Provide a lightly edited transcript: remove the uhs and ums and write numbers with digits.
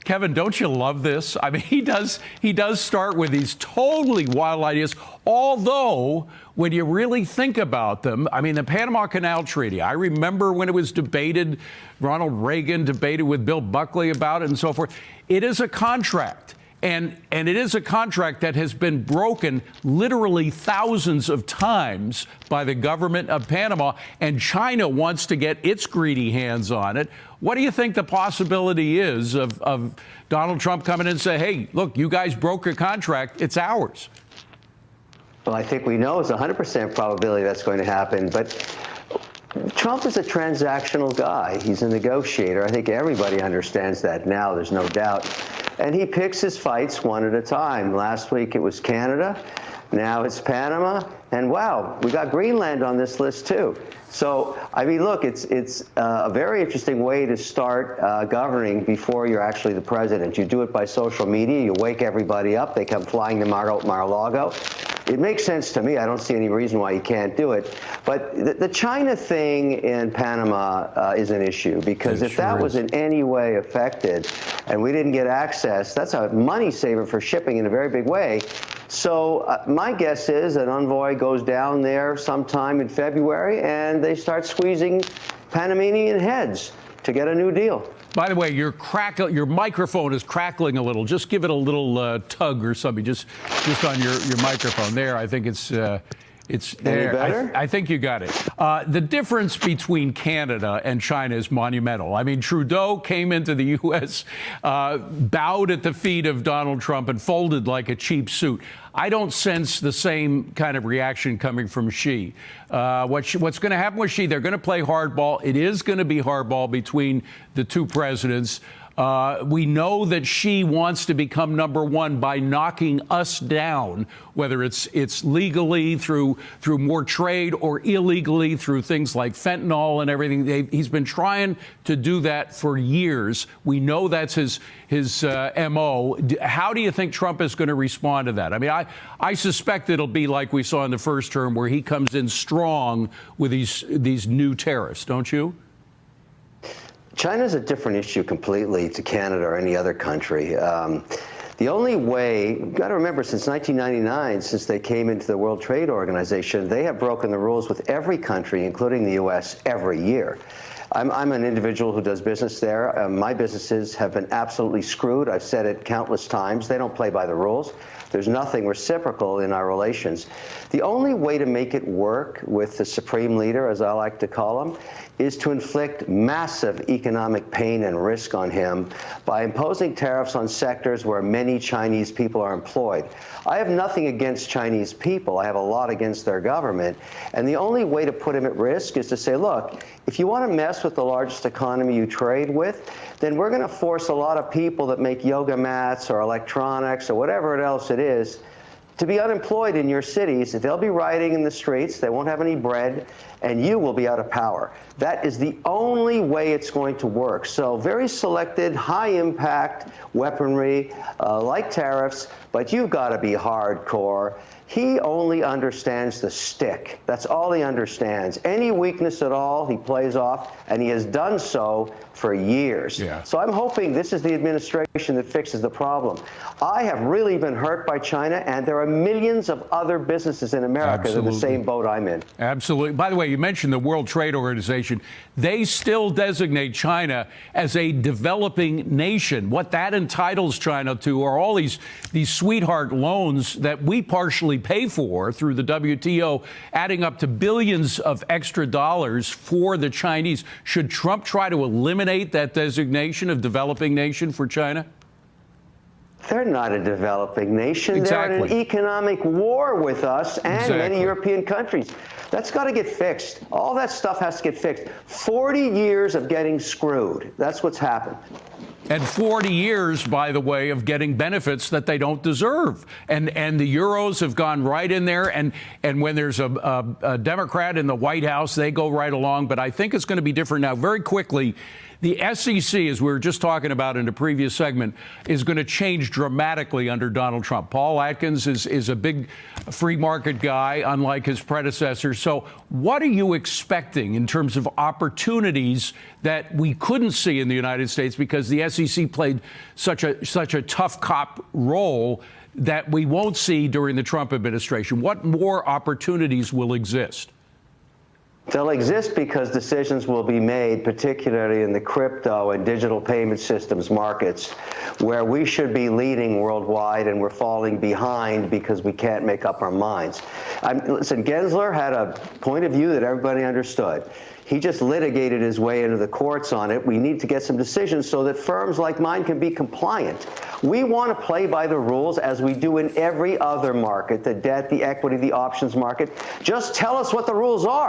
Kevin, don't you love this? I mean, he does start with these totally wild ideas, although when you really think about them, I mean, the Panama Canal Treaty, I remember when it was debated, Ronald Reagan debated with Bill Buckley about it and so forth. It is a contract. And it is a contract that has been broken literally thousands of times by the government of Panama, and China wants to get its greedy hands on it. What do you think the possibility is of Donald Trump coming in and say, hey, look, you guys broke a contract, it's ours? Well, I think we know it's 100% probability that's going to happen, but Trump is a transactional guy. He's a negotiator. I think everybody understands that now, there's no doubt. And he picks his fights one at a time. Last week it was Canada, now it's Panama, and wow, we got Greenland on this list too. So, I mean, look, it's a very interesting way to start governing before you're actually the president. You do it by social media, you wake everybody up, they come flying to Mar-a-Lago. It makes sense to me. I don't see any reason why you can't do it. But the China thing in Panama is an issue, because if that was in any way affected and we didn't get access, that's a money saver for shipping in a very big way. So my guess is an envoy goes down there sometime in February and they start squeezing Panamanian heads to get a new deal. By the way, your microphone is crackling a little. Just give it a little tug or something, just on your microphone. There, I think it's there. Better? I think you got it. The difference between Canada and China is monumental. I mean, Trudeau came into the U.S., bowed at the feet of Donald Trump, and folded like a cheap suit. I don't sense the same kind of reaction coming from Xi. What's going to happen with Xi? They're going to play hardball. It is going to be hardball between the two presidents. We know that Xi wants to become number one by knocking us down, whether it's legally through more trade or illegally through things like fentanyl and everything. He's been trying to do that for years. We know that's his MO. How do you think Trump is going to respond to that? I mean, I suspect it'll be like we saw in the first term, where he comes in strong with these new tariffs, don't you? China's a different issue completely to Canada or any other country. The only way, you've got to remember, since 1999, since they came into the World Trade Organization, they have broken the rules with every country, including the U.S., every year. I'm an individual who does business there. My businesses have been absolutely screwed. I've said it countless times. They don't play by the rules. There's nothing reciprocal in our relations. The only way to make it work with the supreme leader, as I like to call him, is to inflict massive economic pain and risk on him by imposing tariffs on sectors where many Chinese people are employed. I have nothing against Chinese people. I have a lot against their government. And the only way to put him at risk is to say, look, if you want to mess with the largest economy you trade with, then we're going to force a lot of people that make yoga mats or electronics or whatever else it is to be unemployed in your cities. They'll be rioting in the streets, they won't have any bread, and you will be out of power. That is the only way it's going to work. So very selected, high-impact weaponry, like tariffs, but you've got to be hardcore. He only understands the stick. That's all he understands. Any weakness at all, he plays off, and he has done so for years. Yeah. So I'm hoping this is the administration that fixes the problem. I have really been hurt by China, and there are millions of other businesses in America that are in the same boat I'm in. Absolutely. By the way, you mentioned the World Trade Organization. They still designate China as a developing nation. What that entitles China to are all these sweetheart loans that we partially pay for through the WTO, adding up to billions of extra dollars for the Chinese. Should Trump try to eliminate that designation of developing nation for China? They're not a developing nation. Exactly. They're in an economic war with us and many European countries. That's got to get fixed. All that stuff has to get fixed. 40 years of getting screwed. That's what's happened. And 40 years, by the way, of getting benefits that they don't deserve. And the Euros have gone right in there. And when there's a Democrat in the White House, they go right along. But I think it's going to be different now. Very quickly, The SEC, as we were just talking about in a previous segment, is going to change dramatically under Donald Trump. Paul Atkins is a big free market guy, unlike his predecessor. So what are you expecting in terms of opportunities that we couldn't see in the United States because the SEC played such a tough cop role that we won't see during the Trump administration? What more opportunities will exist? They'll exist because decisions will be made, particularly in the crypto and digital payment systems markets, where we should be leading worldwide and we're falling behind because we can't make up our minds. Listen, Gensler had a point of view that everybody understood. He just litigated his way into the courts on it. We need to get some decisions so that firms like mine can be compliant. We want to play by the rules as we do in every other market, the debt, the equity, the options market. Just tell us what the rules are.